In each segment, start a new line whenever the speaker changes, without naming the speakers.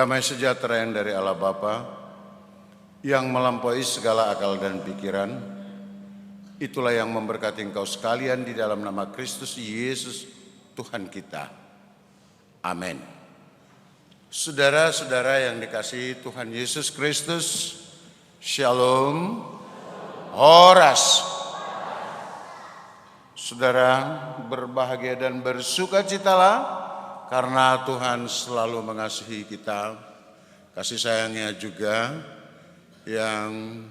Damai sejahtera yang dari Allah Bapa, yang melampaui segala akal dan pikiran, itulah yang memberkati engkau sekalian di dalam nama Kristus Yesus Tuhan kita. Amin. Saudara-saudara yang dikasihi Tuhan Yesus Kristus, Shalom, Horas. Saudara berbahagia dan bersukacitalah karena Tuhan selalu mengasihi kita. Kasih sayangnya juga yang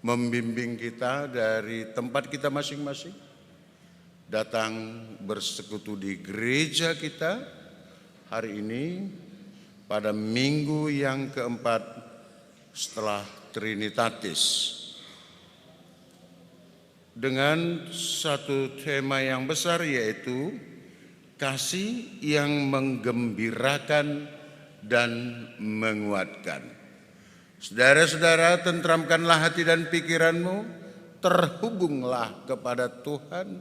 membimbing kita dari tempat kita masing-masing, datang bersekutu di gereja kita hari ini pada minggu yang keempat setelah Trinitatis, dengan satu tema yang besar, yaitu kasih yang menggembirakan dan menguatkan. Saudara-saudara, tentramkanlah hati dan pikiranmu, terhubunglah kepada Tuhan,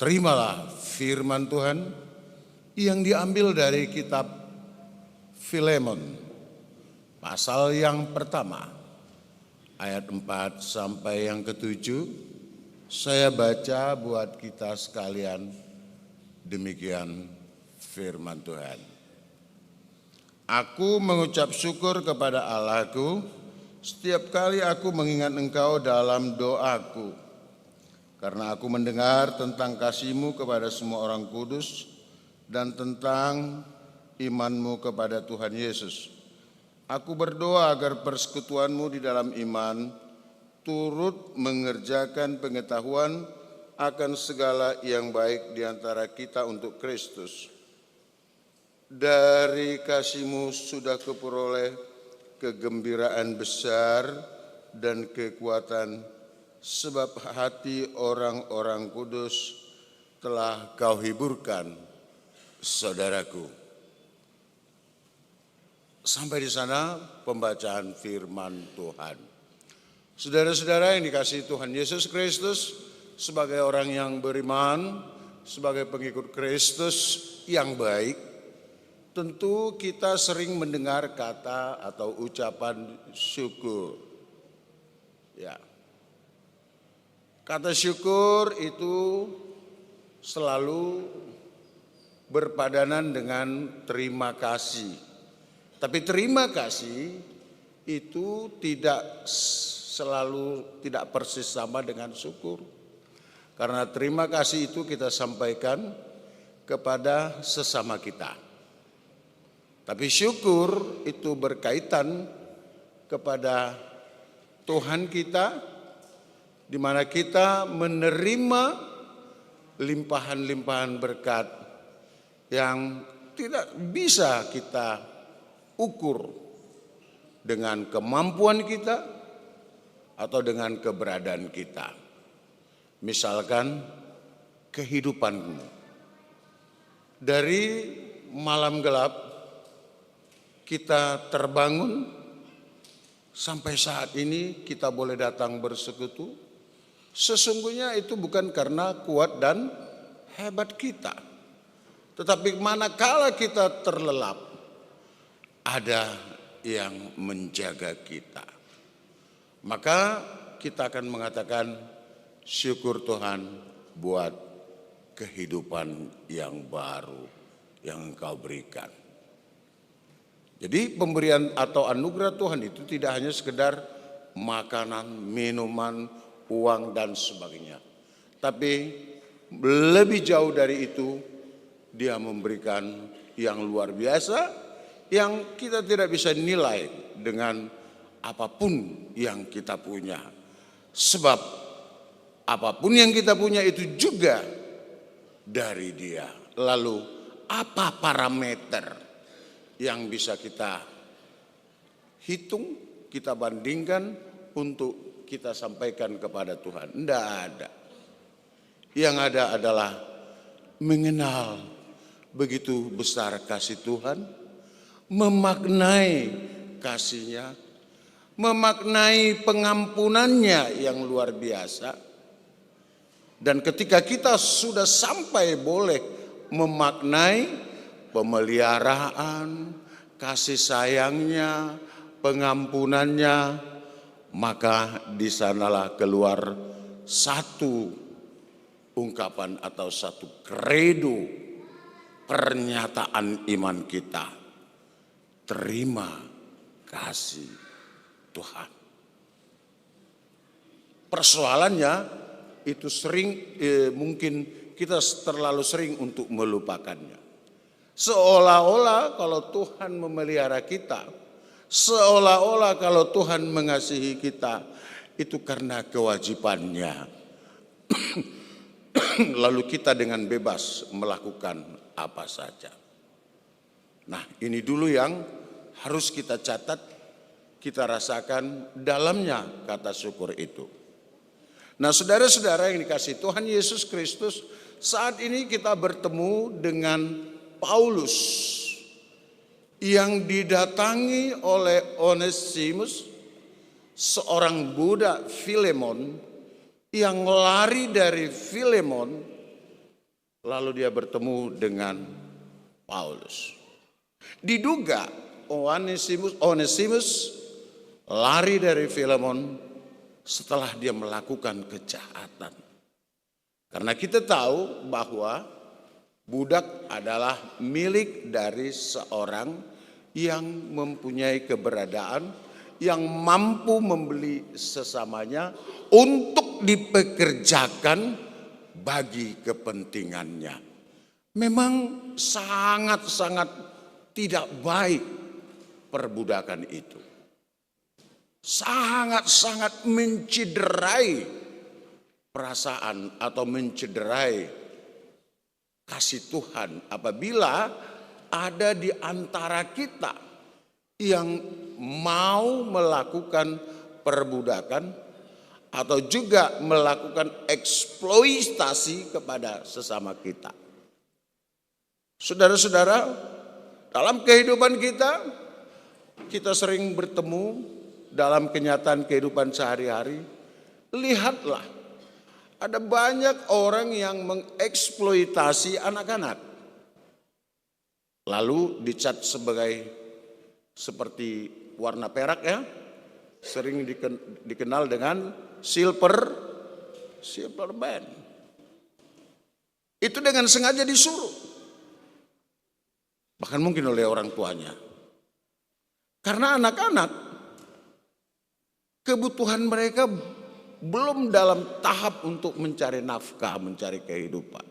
terimalah firman Tuhan yang diambil dari kitab Filemon, pasal yang pertama, ayat 4 sampai yang ke-7, saya baca buat kita sekalian. Demikian firman Tuhan. Aku mengucap syukur kepada Allahku setiap kali aku mengingat engkau dalam doaku, karena aku mendengar tentang kasih-Mu kepada semua orang kudus dan tentang iman-Mu kepada Tuhan Yesus. Aku berdoa agar persekutuan-Mu di dalam iman turut mengerjakan pengetahuan akan segala yang baik di antara kita untuk Kristus. Dari kasih-Mu sudah kuperoleh kegembiraan besar dan kekuatan, sebab hati orang-orang kudus telah Kau hiburkan, saudaraku. Sampai di sana pembacaan firman Tuhan. Saudara-saudara yang dikasihi Tuhan Yesus Kristus, sebagai orang yang beriman, sebagai pengikut Kristus yang baik, tentu kita sering mendengar kata atau ucapan syukur. Ya. Kata syukur itu selalu berpadanan dengan terima kasih. Tapi terima kasih itu tidak persis sama dengan syukur. Karena terima kasih itu kita sampaikan kepada sesama kita. Tapi syukur itu berkaitan kepada Tuhan kita, di mana kita menerima limpahan-limpahan berkat yang tidak bisa kita ukur dengan kemampuan kita atau dengan keberadaan kita. Misalkan kehidupanmu. Dari malam gelap kita terbangun, sampai saat ini kita boleh datang bersekutu. Sesungguhnya itu bukan karena kuat dan hebat kita. Tetapi manakala kita terlelap, ada yang menjaga kita. Maka kita akan mengatakan syukur Tuhan buat kehidupan yang baru yang Engkau berikan. Jadi pemberian atau anugerah Tuhan itu tidak hanya sekedar makanan, minuman, uang dan sebagainya. Tapi lebih jauh dari itu, Dia memberikan yang luar biasa yang kita tidak bisa nilai dengan apapun yang kita punya. Sebab apapun yang kita punya itu juga dari Dia. Lalu apa parameter yang bisa kita hitung, kita bandingkan untuk kita sampaikan kepada Tuhan? Tidak ada. Yang ada adalah mengenal begitu besar kasih Tuhan, memaknai kasih-Nya, memaknai pengampunannya yang luar biasa. Dan ketika kita sudah sampai boleh memaknai pemeliharaan, kasih sayangnya, pengampunannya, maka di sanalah keluar satu ungkapan atau satu kredo pernyataan iman kita. Terima kasih Tuhan. Persoalannya itu sering mungkin kita terlalu sering untuk melupakannya. Seolah-olah kalau Tuhan memelihara kita, seolah-olah kalau Tuhan mengasihi kita, itu karena kewajibannya. Lalu kita dengan bebas melakukan apa saja. Nah, ini dulu yang harus kita catat, kita rasakan dalamnya kata syukur itu. Nah, saudara-saudara yang dikasihi Tuhan Yesus Kristus, saat ini kita bertemu dengan Paulus yang didatangi oleh Onesimus, seorang budak Filemon yang lari dari Filemon, lalu dia bertemu dengan Paulus. Diduga Onesimus lari dari Filemon setelah dia melakukan kejahatan. Karena kita tahu bahwa budak adalah milik dari seorang yang mempunyai keberadaan, yang mampu membeli sesamanya untuk dipekerjakan bagi kepentingannya. Memang sangat-sangat tidak baik perbudakan itu. Sangat-sangat mencederai perasaan atau mencederai kasih Tuhan apabila ada di antara kita yang mau melakukan perbudakan atau juga melakukan eksploitasi kepada sesama kita. Saudara-saudara, dalam kehidupan kita sering bertemu dalam kenyataan kehidupan sehari-hari. Lihatlah, ada banyak orang yang mengeksploitasi anak-anak. Lalu dicat seperti warna perak ya. Sering dikenal dengan silver band. Itu dengan sengaja disuruh. Bahkan mungkin oleh orang tuanya. Karena anak-anak kebutuhan mereka belum dalam tahap untuk mencari nafkah, mencari kehidupan.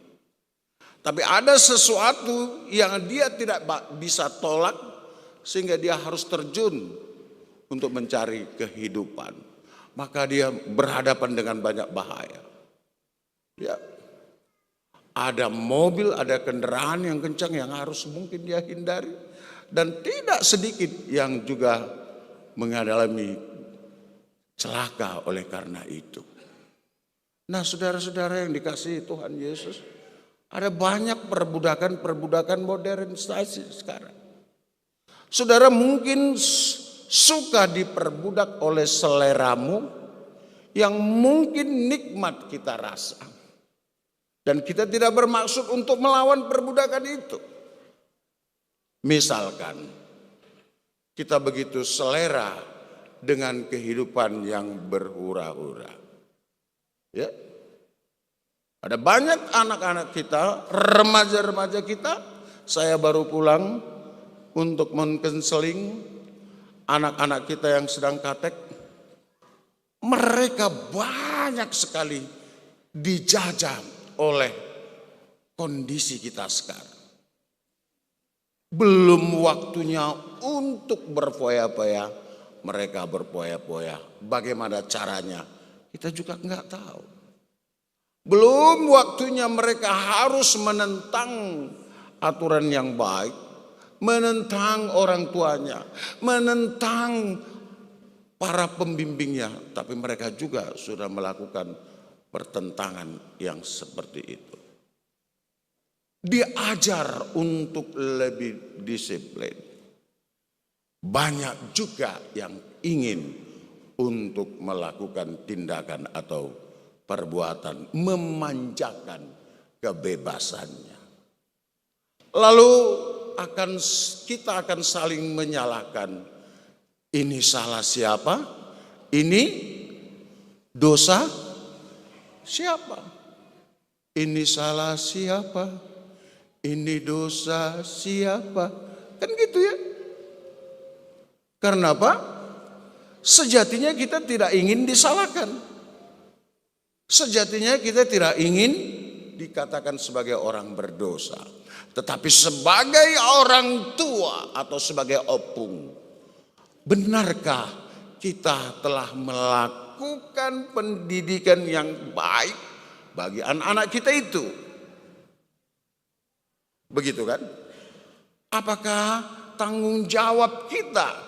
Tapi ada sesuatu yang dia tidak bisa tolak sehingga dia harus terjun untuk mencari kehidupan. Maka dia berhadapan dengan banyak bahaya. Ya. Ada mobil, ada kendaraan yang kencang yang harus mungkin dia hindari. Dan tidak sedikit yang juga mengalami celaka oleh karena itu. Nah, saudara-saudara yang dikasihi Tuhan Yesus, ada banyak perbudakan modern sekarang. Saudara mungkin suka diperbudak oleh seleramu yang mungkin nikmat kita rasa. Dan kita tidak bermaksud untuk melawan perbudakan itu. Misalkan kita begitu selera dengan kehidupan yang berhura-hura. Ya. Ada banyak anak-anak kita, remaja-remaja kita, saya baru pulang untuk men-counseling anak-anak kita yang sedang katek. Mereka banyak sekali dijajah oleh kondisi kita sekarang. Belum waktunya untuk berfoya-foya. Mereka berpoya-poya. Bagaimana caranya? Kita juga nggak tahu. Belum waktunya mereka harus menentang aturan yang baik, menentang orang tuanya, menentang para pembimbingnya. Tapi mereka juga sudah melakukan pertentangan yang seperti itu. Diajar untuk lebih disiplin. Banyak juga yang ingin untuk melakukan tindakan atau perbuatan memanjakan kebebasannya. Lalu kita akan saling menyalahkan. Ini salah siapa? Ini dosa siapa? Ini salah siapa? Ini dosa siapa? Kan gitu ya. Karena apa? Sejatinya kita tidak ingin disalahkan. Sejatinya kita tidak ingin dikatakan sebagai orang berdosa. Tetapi sebagai orang tua atau sebagai opung, benarkah kita telah melakukan pendidikan yang baik bagi anak-anak kita itu? Begitu kan? Apakah tanggung jawab kita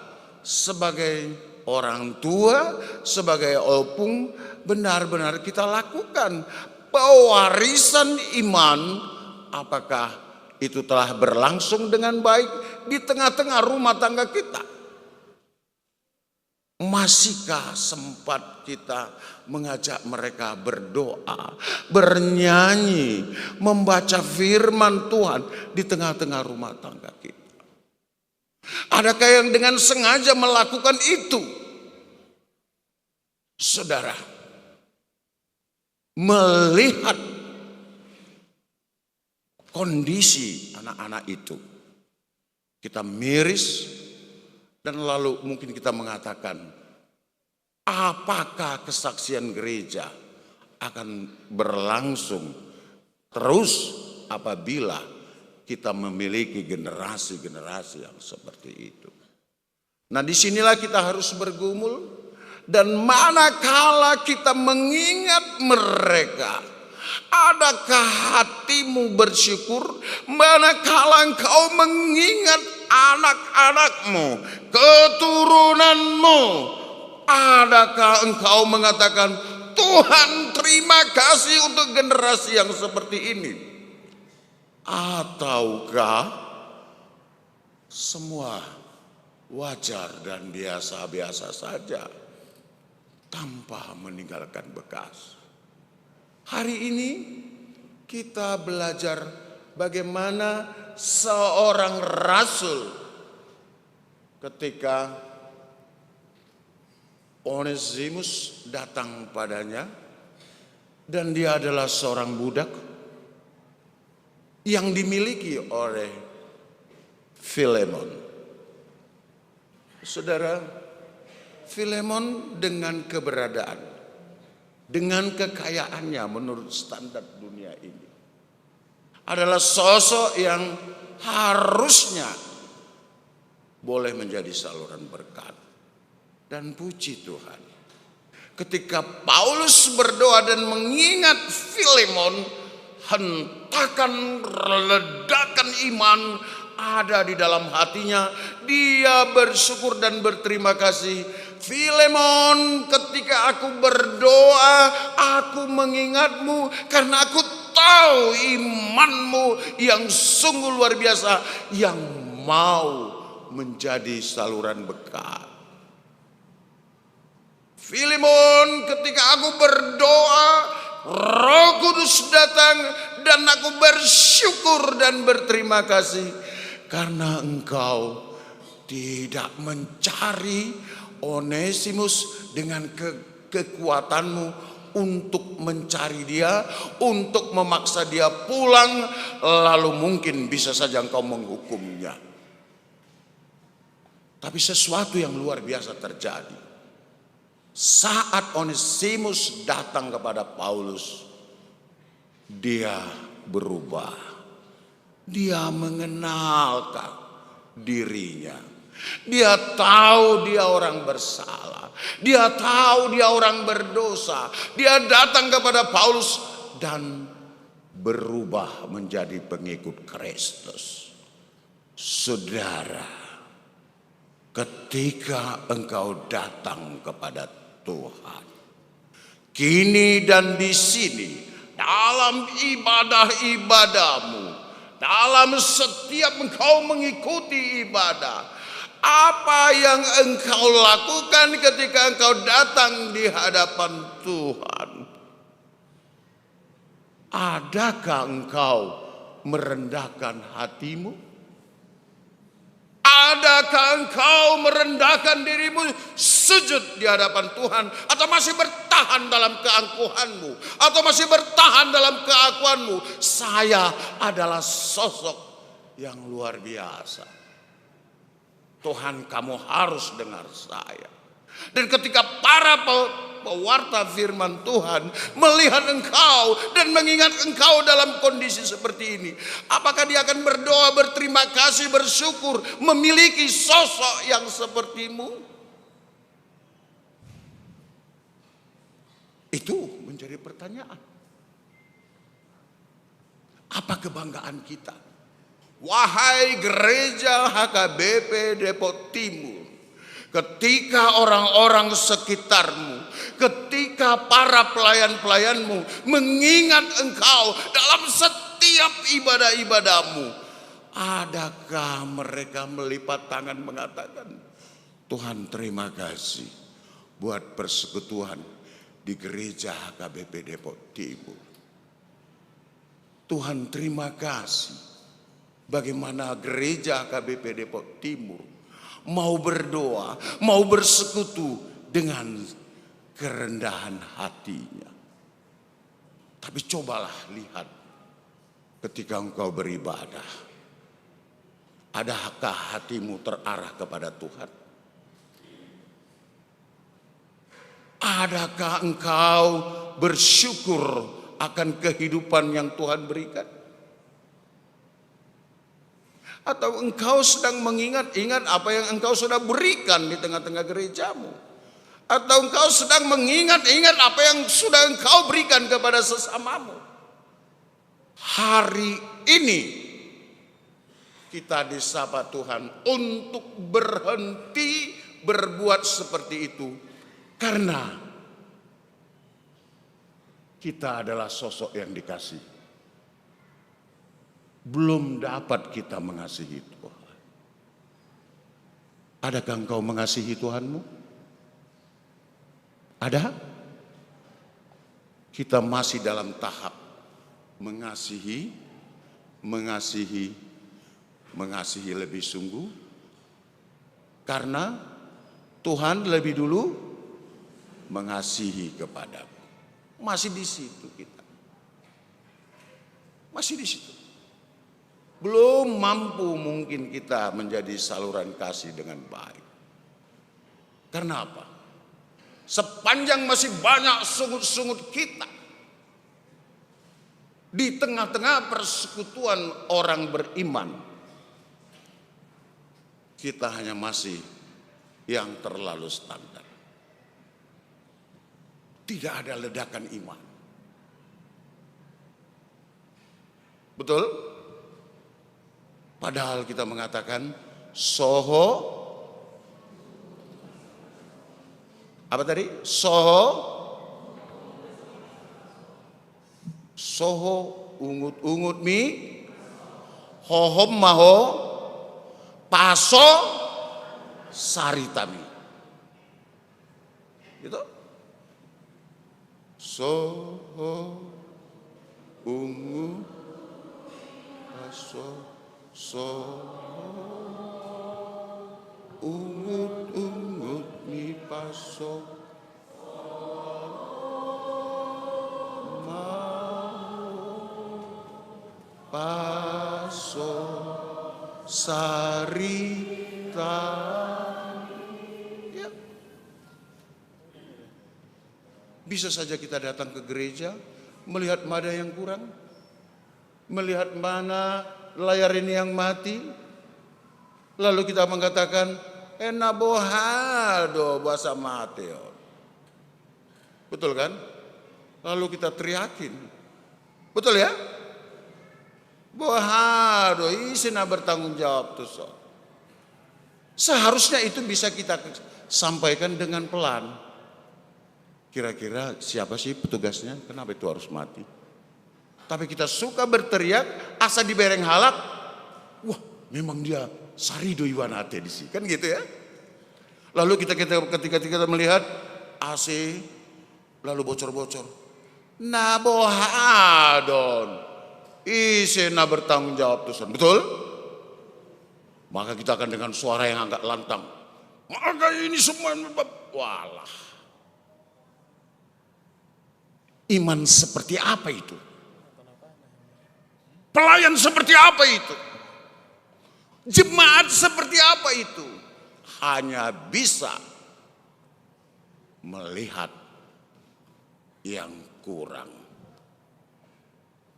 sebagai orang tua, sebagai opung, benar-benar kita lakukan pewarisan iman? Apakah itu telah berlangsung dengan baik di tengah-tengah rumah tangga kita? Masihkah sempat kita mengajak mereka berdoa, bernyanyi, membaca firman Tuhan di tengah-tengah rumah tangga kita? Adakah yang dengan sengaja melakukan itu? Saudara, melihat kondisi anak-anak itu, kita miris dan lalu mungkin kita mengatakan, apakah kesaksian gereja akan berlangsung terus apabila kita memiliki generasi-generasi yang seperti itu? Nah, disinilah kita harus bergumul. Dan manakala kita mengingat mereka, adakah hatimu bersyukur? Manakala engkau mengingat anak-anakmu, keturunanmu, adakah engkau mengatakan, Tuhan terima kasih untuk generasi yang seperti ini? Ataukah semua wajar dan biasa-biasa saja, tanpa meninggalkan bekas? Hari ini kita belajar bagaimana seorang rasul ketika Onesimus datang padanya, dan dia adalah seorang budak yang dimiliki oleh Filemon. Saudara, Filemon dengan keberadaan, dengan kekayaannya menurut standar dunia ini, adalah sosok yang harusnya boleh menjadi saluran berkat. Dan puji Tuhan, ketika Paulus berdoa dan mengingat Filemon, hentakan ledakan iman ada di dalam hatinya. Dia bersyukur dan berterima kasih. Filemon, ketika aku berdoa, aku mengingatmu karena aku tahu imanmu yang sungguh luar biasa, yang mau menjadi saluran berkat. Filemon, ketika aku berdoa, Roh Kudus datang dan aku bersyukur dan berterima kasih karena engkau tidak mencari Onesimus dengan kekuatanmu untuk mencari dia, untuk memaksa dia pulang, lalu mungkin bisa saja engkau menghukumnya. Tapi sesuatu yang luar biasa terjadi. Saat Onesimus datang kepada Paulus, dia berubah. Dia mengenalkan dirinya. Dia tahu dia orang bersalah. Dia tahu dia orang berdosa. Dia datang kepada Paulus dan berubah menjadi pengikut Kristus. Saudara, ketika engkau datang kepada Tuhan, kini dan di sini, dalam ibadah-ibadahmu, dalam setiap engkau mengikuti ibadah, apa yang engkau lakukan ketika engkau datang di hadapan Tuhan? Adakah engkau merendahkan hatimu? Adakah engkau merendahkan dirimu sujud di hadapan Tuhan, atau masih bertahan dalam keangkuhanmu, atau masih bertahan dalam keakuanmu? Saya adalah sosok yang luar biasa. Tuhan, kamu harus dengar saya. Dan ketika para pewarta firman Tuhan melihat engkau dan mengingat engkau dalam kondisi seperti ini, apakah dia akan berdoa, berterima kasih, bersyukur memiliki sosok yang sepertimu? Itu menjadi pertanyaan. Apa kebanggaan kita? Wahai gereja HKBP Depok Timur, ketika orang-orang sekitarmu, ketika para pelayan-pelayanmu mengingat engkau dalam setiap ibadah-ibadahmu, adakah mereka melipat tangan mengatakan, Tuhan terima kasih buat persekutuan di gereja HKBP Depok Timur. Tuhan terima kasih bagaimana gereja HKBP Depok Timur mau berdoa, mau bersekutu dengan kerendahan hatinya. Tapi cobalah lihat ketika engkau beribadah, adakah hatimu terarah kepada Tuhan? Adakah engkau bersyukur akan kehidupan yang Tuhan berikan? Atau engkau sedang mengingat-ingat apa yang engkau sudah berikan di tengah-tengah gerejamu? Atau engkau sedang mengingat-ingat apa yang sudah engkau berikan kepada sesamamu? Hari ini kita disapa Tuhan untuk berhenti berbuat seperti itu, karena kita adalah sosok yang dikasihi. Belum dapat kita mengasihi Tuhan. Adakah engkau mengasihi Tuhanmu? Ada? Kita masih dalam tahap mengasihi lebih sungguh, karena Tuhan lebih dulu mengasihi kepadamu. Masih di situ kita. Masih di situ. Belum mampu mungkin kita menjadi saluran kasih dengan baik. Karena apa? Sepanjang masih banyak sungut-sungut kita di tengah-tengah persekutuan orang beriman, kita hanya masih yang terlalu standar. Tidak ada ledakan iman. Betul? Padahal kita mengatakan soho, apa tadi? Soho ungut-ungut mi, hohom maho, paso saritami. Gitu? Soho ungu paso ungut-ungut mi paso paso sarita. Ya. Bisa saja kita datang ke gereja, melihat mana yang kurang, melihat mana layar ini yang mati, lalu kita mengatakan enabohado bahasa mati. Betul kan? Lalu kita teriakin. Betul ya? Bohado isina bertanggung jawab tuh. Seharusnya itu bisa kita sampaikan dengan pelan. Kira-kira siapa sih petugasnya? Kenapa itu harus mati? Tapi kita suka berteriak, asa dibereng halak. Wah, memang dia sarido iwanate di sini, kan gitu ya. Lalu ketika kita melihat AC, lalu bocor-bocor. Nabohadon, isena bertanggung jawab tuh, betul?
Maka kita akan dengan suara yang agak lantang, maka ini semua, walah. Iman seperti apa itu? Pelayan seperti apa itu? Jemaat seperti apa itu? Hanya bisa melihat yang kurang.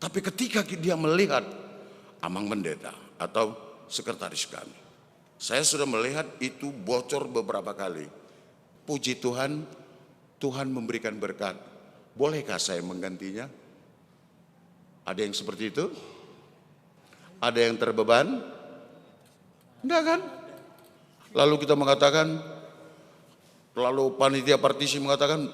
Tapi ketika dia melihat Amang Pendeta atau sekretaris kami, saya sudah melihat itu bocor beberapa kali. Puji Tuhan, Tuhan memberikan berkat. Bolehkah saya menggantinya? Ada yang seperti itu? Ada yang terbeban? Enggak kan? Lalu kita mengatakan, lalu panitia partisi mengatakan,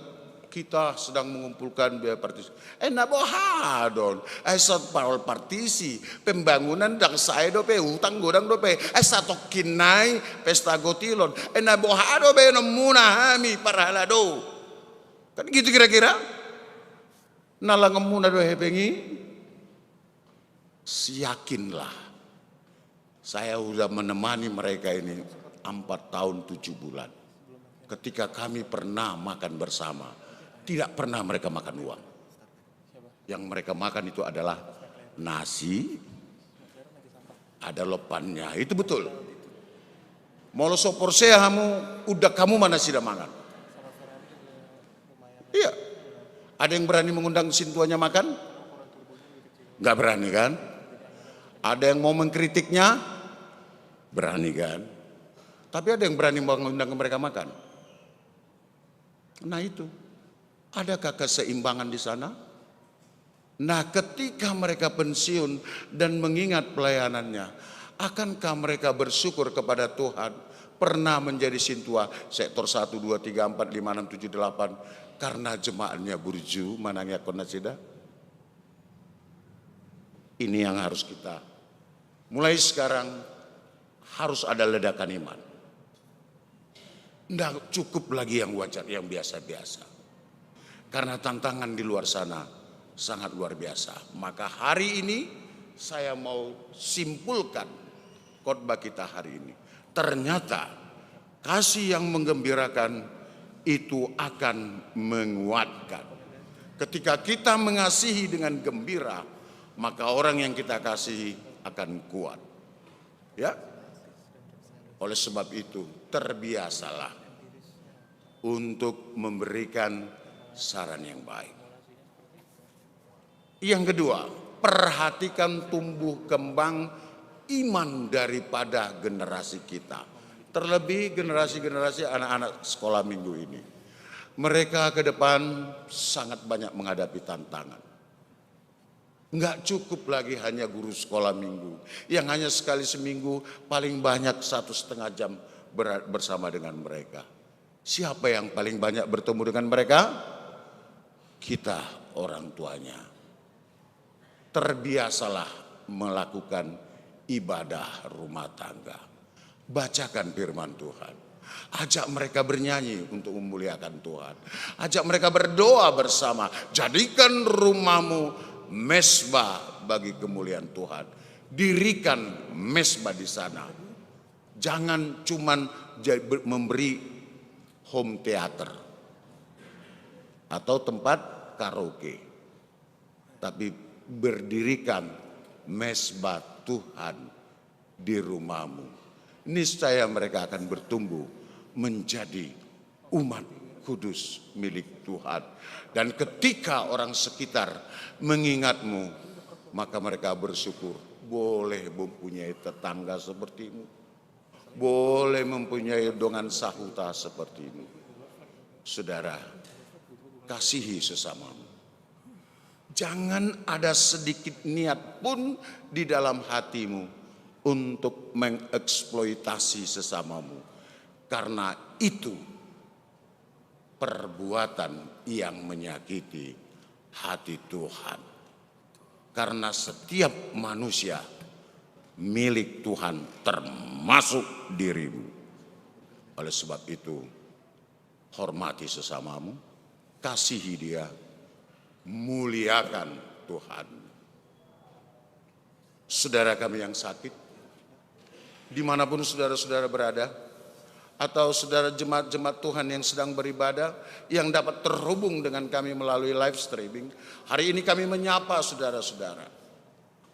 kita sedang mengumpulkan biaya partisi. Nak bohadon, satu parol partisi, pembangunan dan saya dope, utang godang dope, satu kinai pesta gotilon, nak bohado be nomuna hami parhalado. Kan gitu kira-kira? Nalang muna do hebengi. Yakinlah, saya sudah menemani mereka ini 4 tahun 7 bulan. Ketika kami pernah makan bersama, tidak pernah mereka makan uang. Yang mereka makan itu adalah nasi, ada lopannya, itu betul. Mau sopor kamu, udah kamu mana sudah makan? Iya. Ada yang berani mengundang sintuanya makan? Gak berani kan? Ada yang mau mengkritiknya? Berani kan? Tapi ada yang berani mengundang mereka makan? Nah itu, adakah keseimbangan di sana? Nah ketika mereka pensiun dan mengingat pelayanannya, akankah mereka bersyukur kepada Tuhan pernah menjadi sintua sektor 1, 2, 3, 4, 5, 6, 7, 8 karena jemaatnya burju manangnya konasida? Ini yang harus kita mulai sekarang, harus ada ledakan iman. Tidak cukup lagi yang wajar, yang biasa-biasa. Karena tantangan di luar sana sangat luar biasa. Maka hari ini saya mau simpulkan khotbah kita hari ini. Ternyata kasih yang menggembirakan itu akan menguatkan. Ketika kita mengasihi dengan gembira, maka orang yang kita kasihi akan kuat. Ya. Oleh sebab itu, terbiasalah untuk memberikan saran yang baik. Yang kedua, perhatikan tumbuh kembang iman daripada generasi kita. Terlebih generasi-generasi anak-anak sekolah minggu ini. Mereka ke depan sangat banyak menghadapi tantangan. Enggak cukup lagi hanya guru sekolah minggu yang hanya sekali seminggu paling banyak 1,5 jam bersama dengan mereka. Siapa yang paling banyak bertemu dengan mereka? Kita, orang tuanya. Terbiasalah melakukan ibadah rumah tangga. Bacakan firman Tuhan. Ajak mereka bernyanyi untuk memuliakan Tuhan. Ajak mereka berdoa bersama. Jadikan rumahmu mesbah bagi kemuliaan Tuhan. Dirikan mesbah di sana. Jangan cuman memberi home theater atau tempat karaoke, tapi berdirikan mesbah Tuhan di rumahmu. Niscaya mereka akan bertumbuh menjadi umat kudus milik Tuhan. Dan ketika orang sekitar mengingatmu, maka mereka bersyukur boleh mempunyai tetangga sepertimu, boleh mempunyai dongan sahuta sepertimu. Saudara, kasihi sesamamu. Jangan ada sedikit niat pun di dalam hatimu untuk mengeksploitasi sesamamu, karena itu perbuatan yang menyakiti hati Tuhan. Karena setiap manusia milik Tuhan, termasuk dirimu. Oleh sebab itu, hormati sesamamu, kasihi dia, muliakan Tuhan. Saudara kami yang sakit, dimanapun saudara-saudara berada, atau saudara jemaat-jemaat Tuhan yang sedang beribadah, yang dapat terhubung dengan kami melalui live streaming. Hari ini kami menyapa saudara-saudara.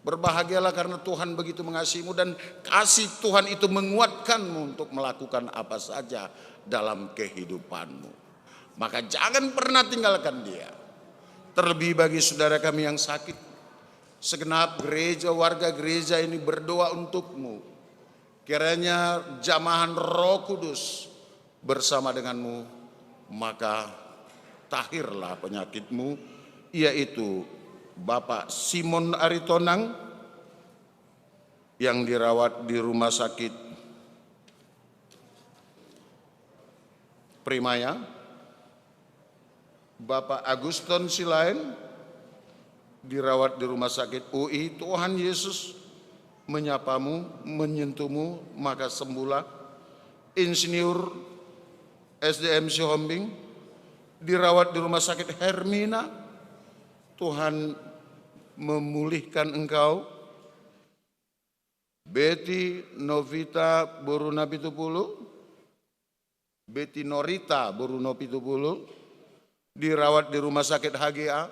Berbahagialah karena Tuhan begitu mengasihimu, dan kasih Tuhan itu menguatkanmu untuk melakukan apa saja dalam kehidupanmu. Maka jangan pernah tinggalkan dia. Terlebih bagi saudara kami yang sakit, segenap gereja, warga gereja ini berdoa untukmu. Kiranya jamahan Roh Kudus bersama denganmu, maka tahirlah penyakitmu, yaitu Bapak Simon Aritonang yang dirawat di rumah sakit Primaya, Bapak Aguston Silain dirawat di rumah sakit UI. Tuhan Yesus menyapamu, menyentuhmu, maka sembuhlah. Insinyur SDM Sihombing dirawat di rumah sakit Hermina. Tuhan memulihkan engkau. Betty Novita Boruna Pitupulu, Betty Norita Boruna Pitupulu dirawat di rumah sakit HGA.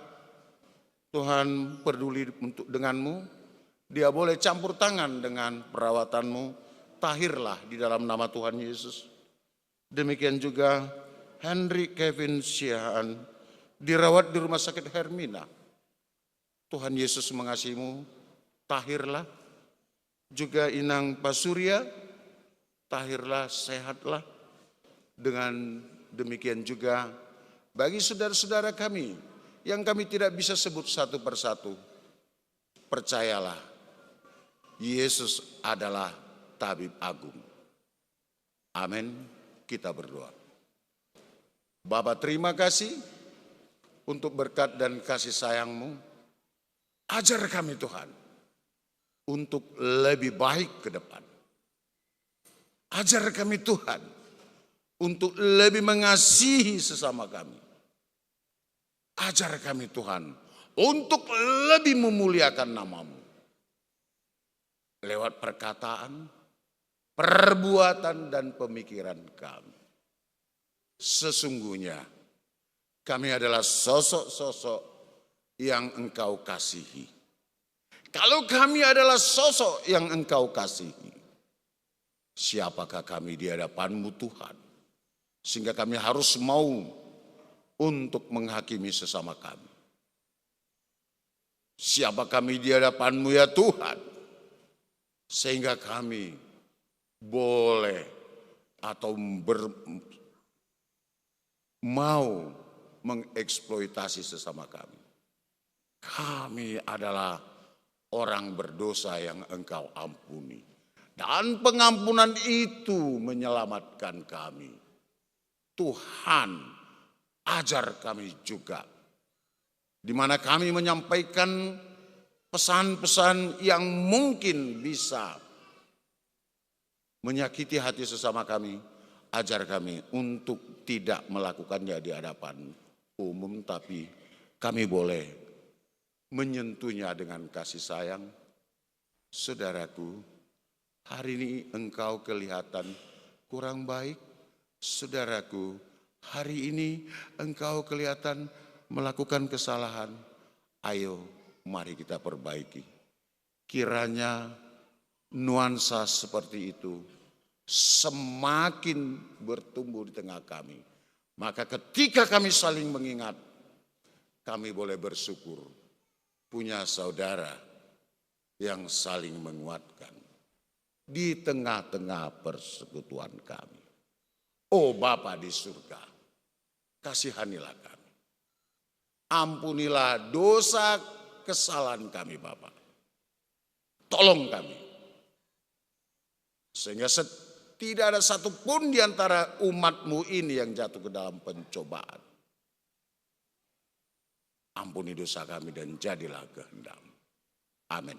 Tuhan peduli untuk denganmu. Dia boleh campur tangan dengan perawatanmu. Tahirlah di dalam nama Tuhan Yesus. Demikian juga Henry Kevin Siahaan dirawat di rumah sakit Hermina. Tuhan Yesus mengasihimu, tahirlah. Juga Inang Pasurya, tahirlah, sehatlah. Dengan demikian juga bagi saudara-saudara kami yang kami tidak bisa sebut satu persatu, percayalah, Yesus adalah tabib agung. Amin. Kita berdoa. Bapa, terima kasih untuk berkat dan kasih sayang-Mu. Ajar kami Tuhan untuk lebih baik ke depan. Ajar kami Tuhan untuk lebih mengasihi sesama kami. Ajar kami Tuhan untuk lebih memuliakan nama-Mu. Lewat perkataan, perbuatan, dan pemikiran kami. Sesungguhnya kami adalah sosok-sosok yang Engkau kasihi. Kalau kami adalah sosok yang Engkau kasihi, siapakah kami di hadapan-Mu Tuhan? Sehingga kami harus mau untuk menghakimi sesama kami. Siapa kami di hadapan-Mu ya Tuhan? Sehingga kami boleh atau mau mengeksploitasi sesama kami. Kami adalah orang berdosa yang Engkau ampuni. Dan pengampunan itu menyelamatkan kami. Tuhan, ajar kami juga. Di mana kami menyampaikan pesan-pesan yang mungkin bisa menyakiti hati sesama kami. Ajar kami untuk tidak melakukannya di hadapan umum, tapi kami boleh menyentuhnya dengan kasih sayang. Saudaraku, hari ini engkau kelihatan kurang baik. Saudaraku, hari ini engkau kelihatan melakukan kesalahan. Ayo, mari kita perbaiki. Kiranya nuansa seperti itu semakin bertumbuh di tengah kami. Maka ketika kami saling mengingat, kami boleh bersyukur punya saudara yang saling menguatkan di tengah-tengah persekutuan kami. Oh Bapa di surga, kasihanilah kami. Ampunilah dosa kesalahan kami Bapa. Tolong kami. Sehingga tidak ada satupun di antara umat-Mu ini yang jatuh ke dalam pencobaan. Ampuni dosa kami dan jadilah kehendak-Mu. Amin.